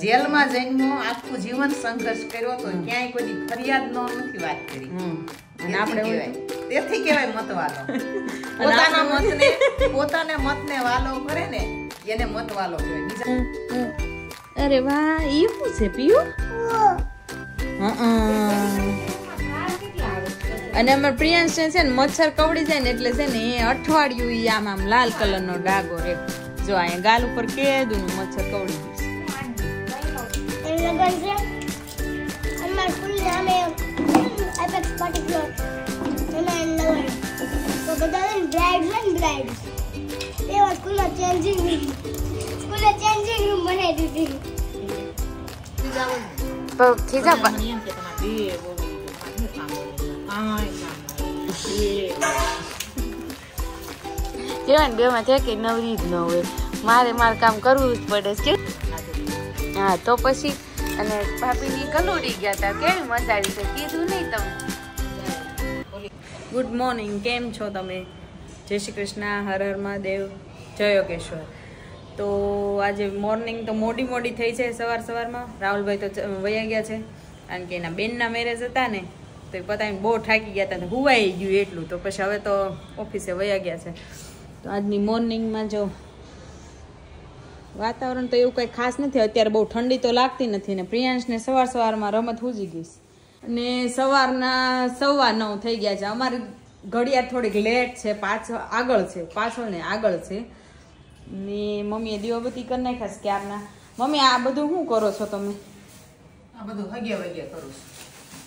જેલમાં જઈને આખું જીવન સંઘર્ષ કર્યો તો ક્યાંય કોઈ ફરિયાદ નથી વાત કરી. અને આપણે તેથી કહેવાય મતવાલો. પોતાને મતને વાલો કરે ને એને મતવાલો કહેવાય. અરે વાહ, ઈ શું છે પીયું? અને અમાર પ્રિયાંશ છે ને મચ્છર કવડી જાય ને એટલે છે ને એ અઠવાડિયું ઈ આમ લાલ કલર નો ડાગો રે. જો અહીંયા ગાલ ઉપર કેદું નું મચ્છર કવડી ગયું. કેવાય ને બેમાં છે કે નવરી જ ન હોય, મારે કામ કરવું જ પડે છે. હા તો પછી અને ભાભીની કલોડી ગયા હતા, કેવી મજા આવી છે કીધું નહીં તમે. ગુડ મોર્નિંગ, કેમ છો તમે? જય શ્રી કૃષ્ણ, હર હર મહાદેવ, જય યોગેશ્વર. તો આજે મોર્નિંગ તો મોડી થઈ છે. સવારમાં રાહુલભાઈ તો વયા ગયા છે, કારણ કે એના બેનના મેરેજ હતા ને તો એ પતાવીને બહુ થાકી ગયા હતા, હુવાઈ ગયું એટલું. તો પછી હવે તો ઓફિસે વયા ગયા છે. તો આજની મોર્નિંગમાં જો વાતાવરણ તો એવું કંઈ ખાસ નથી. અત્યારે બહુ ઠંડી તો લાગતી નથી ને પ્રિયાંશને સવારમાં રમત સૂજી ગઈ અને સવારના 9:15 થઈ ગયા છે. અમારી ઘડિયાળ થોડીક લેટ છે, પાછળ ને આગળ છે. ને મમ્મીએ દીવાબત્તી કરી નાખ્યા છે ક્યારના. મમ્મી આ બધું શું કરો છો તમે? આ બધું હગ્યા કરું છું.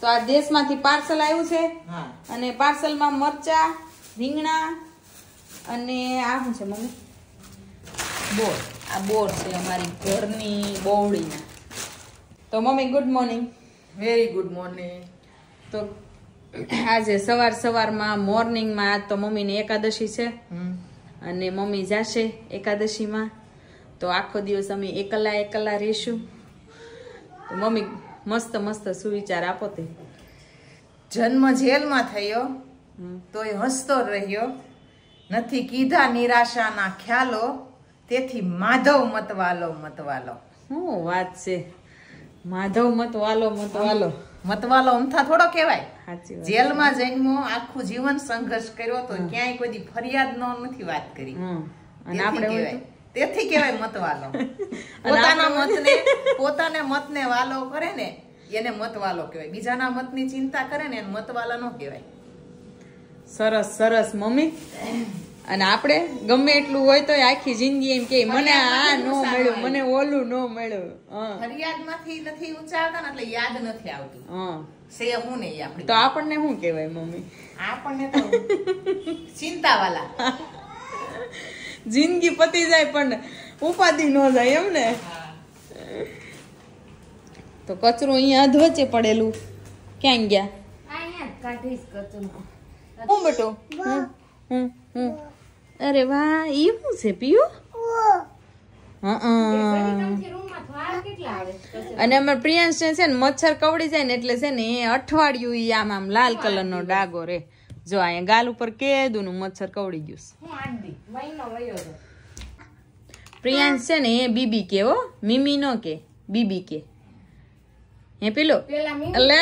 તો આ દેશમાંથી પાર્સલ આવ્યું છે અને પાર્સલમાં મરચા, રીંગણા અને આ શું છે મમ્મી? બોર. આ બોર છે અમારી ઘરની બોવડીના. તો mummy good morning. Very good morning. તો આજે સવારમાં મોર્નિંગમાં આજ તો મમ્મીની એકાદશી છે અને મમ્મી જાશે એકાદશીમાં. તો આખો દિવસ અમે એકલા રહીશું. તો મમ્મી મસ્ત સુવિચાર આપો તે. જન્મ જેલમાં થયો તોય હસતો રહ્યો, નથી કીધા નિરાશાના ખ્યાલો, તેથી માધવ મતવાલો. શું વાત છે, માધવ મતવાલો અમથા થોડો કહેવાય. જેલમાં જઈને આખું જીવન સંઘર્ષ કર્યો તો ક્યાંય કોઈ ફરિયાદ નથી વાત કરી. અને આપણે તેથી કહેવાય મતવાલો. પોતાને મતને વાલો કરે ને એને મતવાલો કહેવાય. બીજાના મતની ચિંતા કરે ને એને મતવાલા નો કહેવાય. સરસ મમ્મી. અને આપણે ગમે એટલું હોય તો આખી જિંદગી એમ કે મને આ ન મળ્યું, મને ઓલું ન મળ્યું. ફરિયાદમાંથી નથી ઊંચાવતા ને એટલે યાદ નથી આવતું. સે હું નહીં આપણે. તો આપણને શું કહેવાય મમ્મી? આપણને તો ચિંતાવાલા. જિંદગી પતી જાય પણ ઉપાધિ ન જાય એમ ને. તો કચરો અહીંયા અધવચ્ચે પડેલું ક્યાં ગયા? હું બેટો અરે વાહ, ઈ શું છે પીયું? અને અમાર પ્રિયાંશ છે ને મચ્છર કવડી જાય ને એટલે છે ને એ અઠવાડિયું ઈ આમ લાલ કલર નો ડાગો રે. જો અહીંયા ગાલ ઉપર કેદું નું મચ્છર કવડી ગયું. પ્રિયાંશ છે ને એ બીબી કે, હો મીમી નો કે, બીબી કે. હે પેલો લે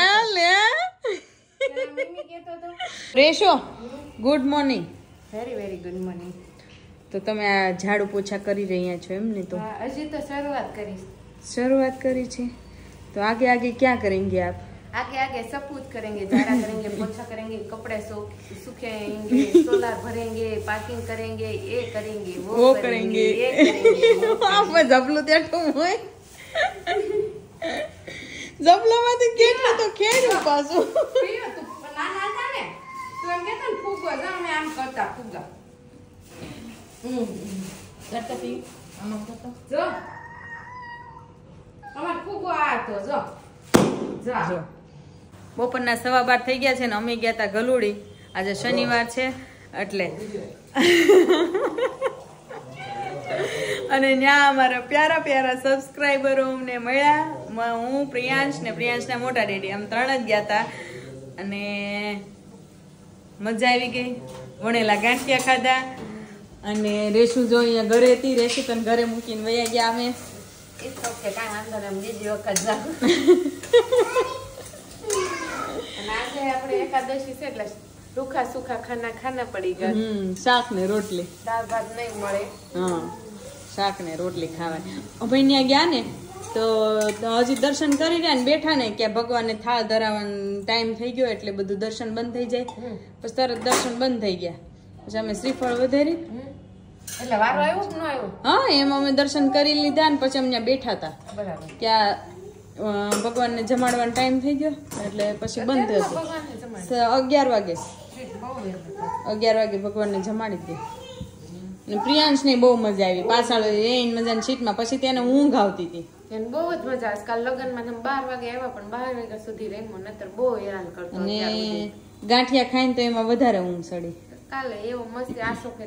ratio good morning. Very good morning. તો તમે આ ઝાડુ પોછા કરી રહ્યા છો એમ ને? તો હજી તો शुरुआत करी छे. तो आगे क्या करेंगे आप? आगे सब कुछ करेंगे, झाड़ा करेंगे, पोछा करेंगे, कपड़े सूखेंगे, सोलर भरेंगे, पार्किंग करेंगे, ये करेंगे, वो करेंगे, ये करेंगे. आप में जबलो तेटो होय जबलो में तो કેટલું તો ખેડ્યું પાછું. તું નાના હતા ને તો એમ કેતા ને ફૂગો જા મે આમ કરતા ફૂગા કરતા પી આમ કરતા જો અમાર ફૂગો આ તો જો જો. બપોરના 12:15 થઈ ગયા છે ને અમે ગયા તા ગલુડી. આજે શનિવાર છે એટલે અને ત્યાં અમારા પ્યારા સબસ્ક્રાઈબરો અમને મળ્યા. હું પ્રિયાંશ ને પ્રિયાંશના મોટા ડેડી આમ 3 જ ગયા હતા અને મજા આવી ગઈ. વણેલા ગાંઠિયા ખાધા અને રેશુ જો અહીંયા ઘરે હતી. રેશુ તને ઘરે મૂકીને વયા ગયા અમે. इस ओके કાઈ વાંધો નહીં બીજી વખત જાવ અને આજે આપણે એકાદશી છે એટલે રૂખા સુખા ખાના પડી ગયા શાક ને રોટલી દાળ ભાત નહીં મળે હા શાક ને રોટલી ખાવાની ભાઈ ત્યાં ગયા ને તો હજી દર્શન કરી રહ્યા ને બેઠા ને કે ભગવાનને થાળ ધરાવવાનો ટાઈમ થઈ ગયો એટલે બધું દર્શન બંધ થઈ જાય પછી તરત દર્શન બંધ થઈ ગયા પછી અમે શ્રીફળ વધારી એટલે વારો આવ્યો કે ન આવ્યો હા એમ અમે દર્શન કરી લીધા ને પછી અમે બેઠા હતા બરાબર ત્યાં ભગવાનને જમાડવાનો ટાઈમ થઈ ગયો એટલે પછી બંધ હતું 11 વાગે 11 વાગે ભગવાનને જમાડી દે ને પ્રિયાંશ ને બહુ મજા આવી પાછળ એની મજાની સીટમાં પછી તેને ઊંઘ આવતી હતી એને બહુ જ મજા આવે કાલ લગનમાં 12 વાગે આવ્યા પણ 12 વાગ્યા સુધી રમ્યો નતર બહુ હેરાન કરતો અને ગાંઠિયા ખાઈને તો એમાં વધારે ઊંઘ ચડી કાલે એવો મસ્તી આસોકે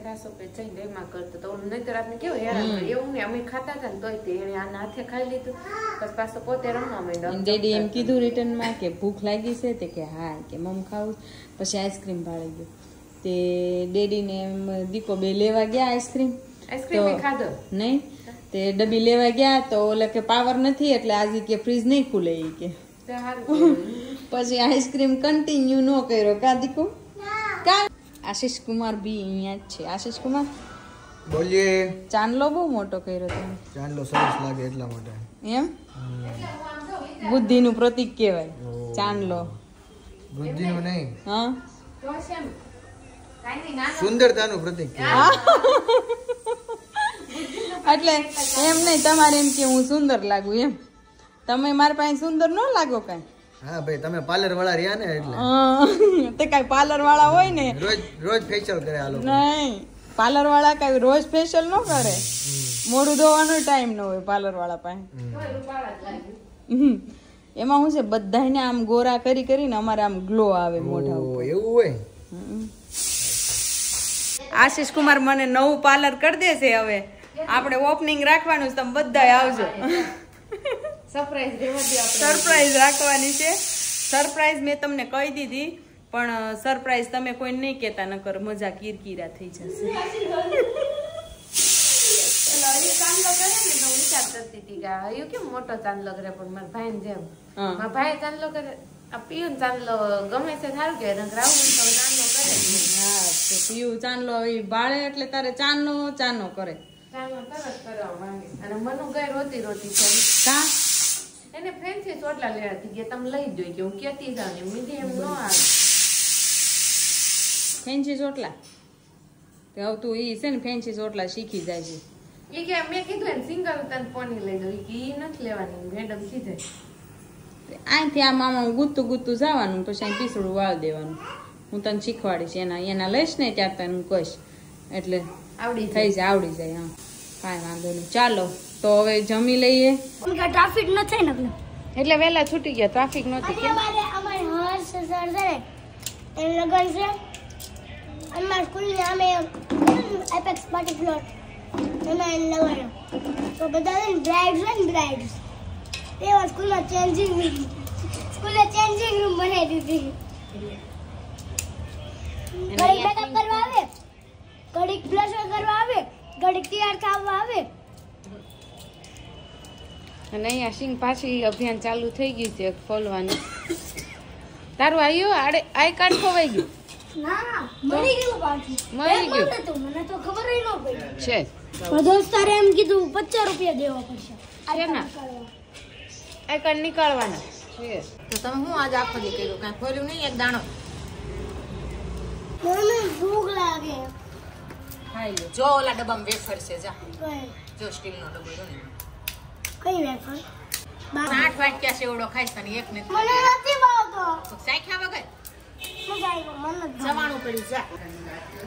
જઈને એમાં કરતો તો નહીતર આપણે કેવું હેરાન કરે એવું નહીં અમે ખાતા હતા ને તોય તે એને આના હાથે ખાઈ લીધું પછી પાછો પોતે રમવા માંડ્યો ડેડી એમ કીધું રિટર્નમાં કે ભૂખ લાગી છે તે કે હા કે મમ ખાવું પછી આઈસ્ક્રીમ ભાળી ગયો તે ડેડીને એમ દીકો બે લેવા ગયા આઈસ્ક્રીમ ખાધો નહીં તે ડબ્બી લેવા ગયા તો ઓલે કે પાવર નથી એટલે આજે કે ફ્રીજ નહીં ખુલે ઈ કે પછી આઈસ્ક્રીમ કન્ટિન્યુ નો કર્યો કા દીકો કા આશીષ કુમાર બી અહીંયા જ છે આશીષ કુમાર બોલીએ ચાંદલો બહુ મોટો કર્યો તમે ચાંદલો સરસ લાગે એટલા માટે એમ બુદ્ધિનું પ્રતીક કહેવાય ચાંદલો બુદ્ધિનું નહીં હા સુંદરતાનું પ્રતીક એટલે એમ નહીં તમારે એમ કે હું સુંદર લાગુ એમ તમે મારા પાસે સુંદર ન લાગો કઈ હા ભાઈ તમે પાર્લર વાળા રહ્યા ને એટલે તે કઈ પાર્લર વાળા હોય ને રોજ ફેશિયલ કરે આ લોકો નહીં પાર્લર વાળા કઈ રોજ ફેશિયલ ન કરે મોઢું ધોવાનો ટાઈમ ન હોય પાર્લર વાળા પાસે એમાં શું છે બધાને આમ ગોરા કરી કરીને અમારે આમ ગ્લો આવે મોઢા ઉપર એવું હોય આશીષ કુમાર મને નવું પાર્લર કરી દેશે હવે આપણે ઓપનિંગ રાખવાનું તમે બધા આવજો સરપ્રાઈઝ રાખવાની છે સરપ્રાઈઝ મેં તમને કહી દીધી પણ સરપ્રાઈઝ તમે કોઈ નહીં કહેતા નકર મજા કિરકિરા થઈ જશે ચાંદલો કરે ને તો વિચાર કરતી હતી કે હયું કેમ મોટો ચાંદલો કરે પણ મારા ભાઈ ને જેમ મારા ભાઈ ચાંદલો કરે આ પિયુન ચાંદલો ગમે છે સારું કે રાહુલ તો ચાંદલો કરે હા તો પિયુ ચાંદલો એ બાળે એટલે તારે ચાંદલો કરે ચાંદલો તરત કરવા માંગે અને મનુ ગઈ રોતી છે કા એને ફેન્સી ચોટલા લેવાતી કે તમે લઈ જોઈ કે હું કેતી જાઉં ને મીડિયમ નો આવે ફેન્સી ચોટલા તે હવે તું ઈ છે ને ફેન્સી ચોટલા શીખી જાય છે એ કે મેં કીધું ને સિંગલ તન પોની લઈ દો કે ઈ નથી લેવાની મેડમ કીધે અહીંથી આમ આમ ગુતું જવાનું પછી અહીં પીસડું વાળ દેવાનું હું તને શીખવાડીશ એના લઈશ ને ત્યાં તને કહીશ એટલે આવડી થઈ જાય આવડી જાય હા કાંઈ વાંધો નહીં ચાલો તો હવે જમી લઈએ ટ્રાફિક ન થાય ને એટલે વહેલા છૂટી ગયા ટ્રાફિક નહોતી કે અમારે હર્ષ સર છે ને એ લગન છે અમારા સ્કૂલની અમે એપેક્સ પાર્ટી પ્લોટ એમાં એને લગાડ્યો તો બધા છે ને બ્રાઇડ્સ હોય ને બ્રાઇડ્સ એવા સ્કૂલે ચેન્જિંગ રૂમ બનાવી દીધી ઘડીક મેકઅપ કરવા આવે ઘડીક બ્લશર કરવા આવે ઘડીક તૈયાર થવા આવે અને અહીંયા સિંગ પાછી અભિયાન ચાલુ થઈ ગયું છે ખોલવાનું તારું આવ્યું આઈ કાર્ડ ખોવાઈ ગયું ના મળી ગયું પાછું મળી ગયું મને તો ખબર ન પડી છે દોસ્તારે એમ કીધું 50 રૂપિયા દેવા પડશે આઈ કાર્ડ નીકાળવાના છે તો તમે હું આજ આખો દી કર્યું કાંઈ ખોલ્યું નહીં એક દાણો મને ભૂખ લાગે ખાઈ લો જો ઓલા ડબ્બામાં વેફર છે જા જો સ્ટીલનો ડબ્બો જો ને કઈ વેફર 8 વાટક્યા સેવડો ખાઈશ તને એક નથી મને નથી ભાવતો તો સાખ્યા વગર મજા આવી મને જવાનું પડ્યું જા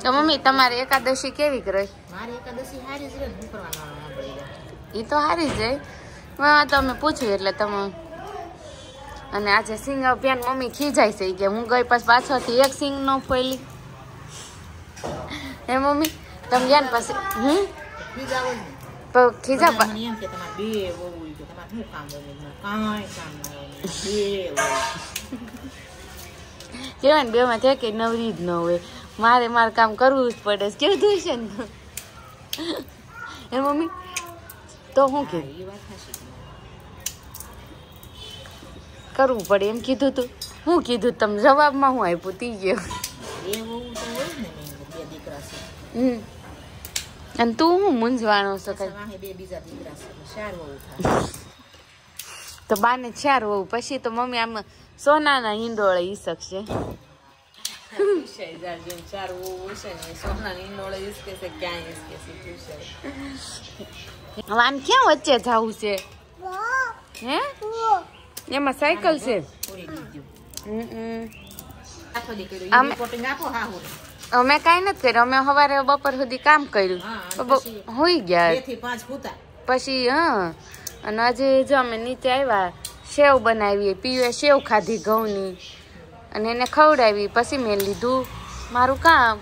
તો મમ્મી તમારી એકાદશી કેવી રહી મારી એકાદશી હારી જ રહે શું કરવાનું પડી જાય એ તો હારી જાય હા તમે પૂછ્યું એટલે તમે અને આજે સિંગ અભિયાન મમ્મી ખીજાય છે કે હું ગઈ પછી પાછળથી એક સિંગ ન ફોયલી હે મમ્મી તમે ગયા ને પછી બીજા હોય ખીજા એમ કે તમારે બે બહુ કે તમારે શું કામ હોય કાંઈ કામ ન હોય બે કેવાય ને બેમાં છે કે નવરી જ ન હોય મારે કામ કરવું જ પડે કેવું થયું છે ને હે મમ્મી તો હું કે કરવું પડે એમ કીધું તું. હું કીધું તમે જવાબમાં હું આપ્યું તી ગયો. અને તું હું મૂંઝવાનો છો કઈ? તો બાને 4 વહુ પછી તો મમ્મી આમ સોનાના હિંડોળે ઈ શકશે. આમ ક્યાં વચ્ચે જવું છે? હે એમાં સાયકલ છે? અમે કઈ નથી કર્યું. અમે સવારે બપોર સુધી કામ કર્યું, હોઈ ગયા પછી. અને આજે જો અમે નીચે આવ્યા, સેવ બનાવી, પીવે સેવ ખાધી ઘઉંની અને એને ખવડાવી. પછી મેં લીધું મારું કામ,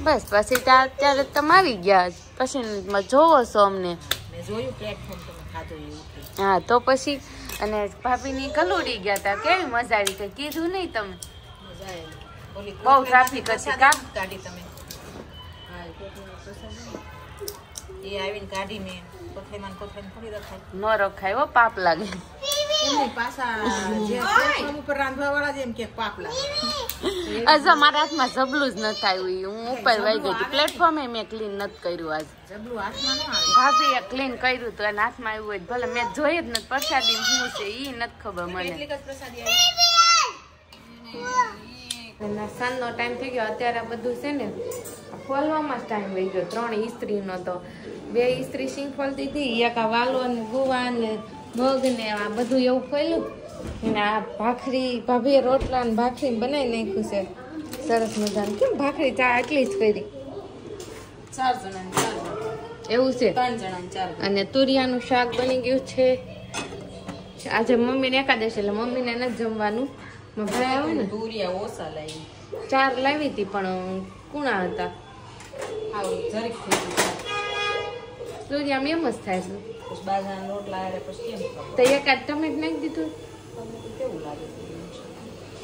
બસ. પછી ત્યારે તમે આવી ગયા. પછી જોવો છો અમને? હા તો પછી. અને ભાભીની કલુડી ગયા હતા, કેવી મજા આવી? કઈ કીધું નહીં તમે? બહુ ટ્રાફિક હતી કામ કાઢી તમે. એ આવીને કાઢીને ન રખાય હો, પાપ લાગે. મારા હાથમાં જબલું જ નથી આવ્યું. હું ઉપર વહી ગઈ હતી. પ્લેટફોર્મે મેં ક્લીન નથી કર્યું આજ. ભાભીએ ક્લીન કર્યું હતું અને હાથમાં આવ્યું હોય ભલે મેં જોઈ જ નથી. પ્રસાદી શું છે ઈ નથી ખબર મને. સાંજનો ટાઈમ થઈ ગયો. અત્યારે બધું છે ને ફોલવામાં જ ટાઈમ વહી ગયો. 3 ઇસ્ત્રીનો તો 2 ઇસ્ત્રી સિંગ ફોલતી હતી, એક આ વાલો ને ગુવા ને મગ ને આ બધું એવું ફોલ્યું. અને આ ભાખરી ભાભીએ રોટલા ને ભાખરી બનાવી નાખ્યું છે સરસ મજાનું. કેમ ભાખરી ચા એટલી જ કરી? 4 જણા એવું છે. 3 જણા 4. અને તુરિયાનું શાક બની ગયું છે. આજે મમ્મીને એકાદશી એટલે મમ્મીને નથી જમવાનું. ભાઈ આવે ને તુરિયા ઓછા લાવી, 4 લાવી હતી પણ કુણા હતા. તુરિયામાં એમ જ થાય છે. બાજરાના રોટલા પછી તો એકાદ ટમેટ નાખી દીધું કેવું લાગે?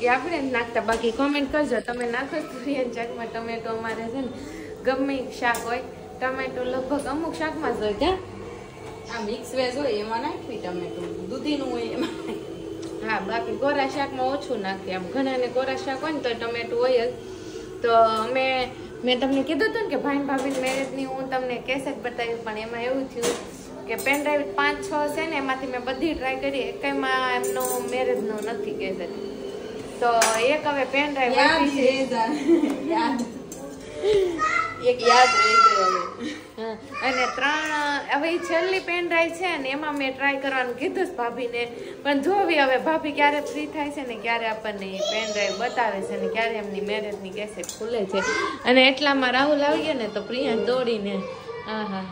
એ આપણે જ નાખતા. બાકી કોમેન્ટ કરજો તમે નાખો તુરિયાના શાકમાં ટમેટો. અમારે છે ને ગમે શાક હોય ટમેટો લગભગ અમુક શાકમાં જ હોય. ત્યાં આ મિક્સ વેજ હોય એમાં નાખવી ટમેટો, દૂધીનું હોય એમાં. હા બાકી કોરા શાકમાં ઓછું નાખીએ. આમ ઘણાને કોરા શાક હોય ને તો ટમેટું હોય જ. તો મેં તમને કીધું હતું ને કે ભાઈ ભાભી મેરેજની હું તમને કેસેટ બતાવી, પણ એમાં એવું થયું કે પેન ડ્રાઈવ 5-6 છે ને એમાંથી મેં બધી ટ્રાય કરી, એકમાં એમનો મેરેજનો નથી કેસેટ. તો એક હવે પેન ડ્રાઈવ એક યાદ રહી ગયો. અને 3 હવે છેલ્લી પેન ડ્રાઈવ છે ને એમાં મેં ટ્રાય કરવાનું કીધું જ ભાભીને. પણ જોવી હવે ભાભી ક્યારે ફ્રી થાય છે ને ક્યારે આપણને પેન ડ્રાઈવ બતાવે છે ને ક્યારે એમની મેરેજની કેસેટ ખુલે છે. અને એટલામાં રાહુલ આવી ગયો ને તો પ્રિયા દોડીને હા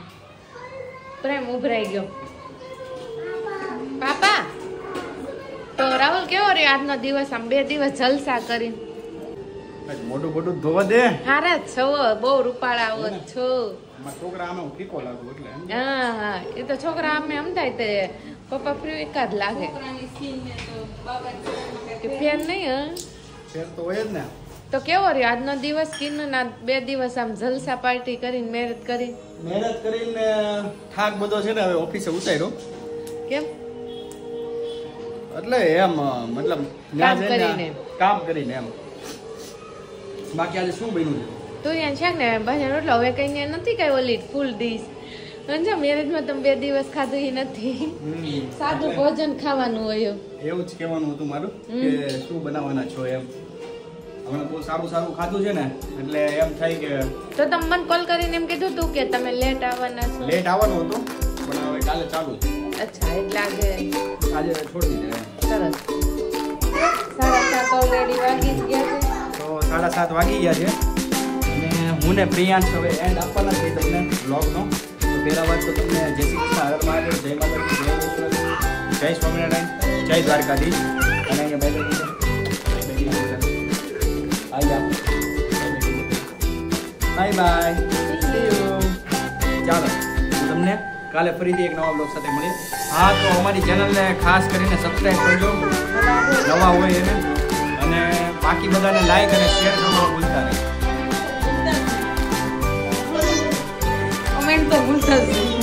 પ્રેમ ઉભરાઈ ગયો. પાપા તો રાહુલ કેવો રહ્યો આજનો દિવસ? આમ 2 દિવસ જલસા કરી. મોટું મોટું ધોવા દે. હારા છો, બહુ રૂપાળા આવો છો. છોકરા આમે ફીકો લાગુ એટલે. હા એ તો છોકરા આમે એમ થાય તે પપ્પા ફ્રી એકાદ લાગે કે ફેર નહીં. ફેર તો હોય જ ને. તો કેવો રહ્યો આજનો દિવસ? કિન્નુના 2 દિવસ આમ જલસા પાર્ટી કરીને મેરેજ કરીને થાક બધો છે ને હવે ઓફિસે ઉતાર્યો. કેમ? એટલે એમ મતલબ કામ કરીને એમ. બાકી આજે શું બન્યું છે? તુરિયાનું શાક ને ભાજી રોટલો. હવે કઈ નથી કઈ ઓલી ફૂલ ડીશ. સમજો મેરેજમાં તમે 2 દિવસ ખાધું એ નથી, સાદું ભોજન ખાવાનું હોય. એવું જ કહેવાનું હતું મારું કે શું બનાવવાના છો એમ. હમણાં બહુ સારું ખાધું છે ને એટલે એમ થાય કે. તો તમે મને કોલ કરીને એમ કીધું તું કે તમે લેટ આવવાના છો? લેટ આવવાનું હતું પણ હવે કાલે ચાલુ છે. અચ્છા એટલે આજે છોડી દીધે. સરસ. 7:30 ઓલરેડી વાગી જ ગયા છે. તો 7:30 વાગી ગયા છે અને હું ને પ્રિયાંશ હવે એન્ડ આપવાના છે તમને બ્લોગનો. તો પહેલા વાત તો તમને જય શ્રી કૃષ્ણ, હર મહાદેવ, જય માતાજી, જય ઈશ્વર, જય સ્વામિનારાયણ, જય દ્વારકાધીશ. અને અહીંયા બાય બાય. ચાલો તમને કાલે ફરીથી એક નવા બ્લોગ સાથે મળીએ. હા તો અમારી ચેનલને ખાસ કરીને સબસ્ક્રાઈબ કરજો નવા હોય એને, અને બાકી બધાને લાઈક અને શેર કરવા ભૂલતા નહીં. કમેન્ટ તો ભૂલતા જ નહીં.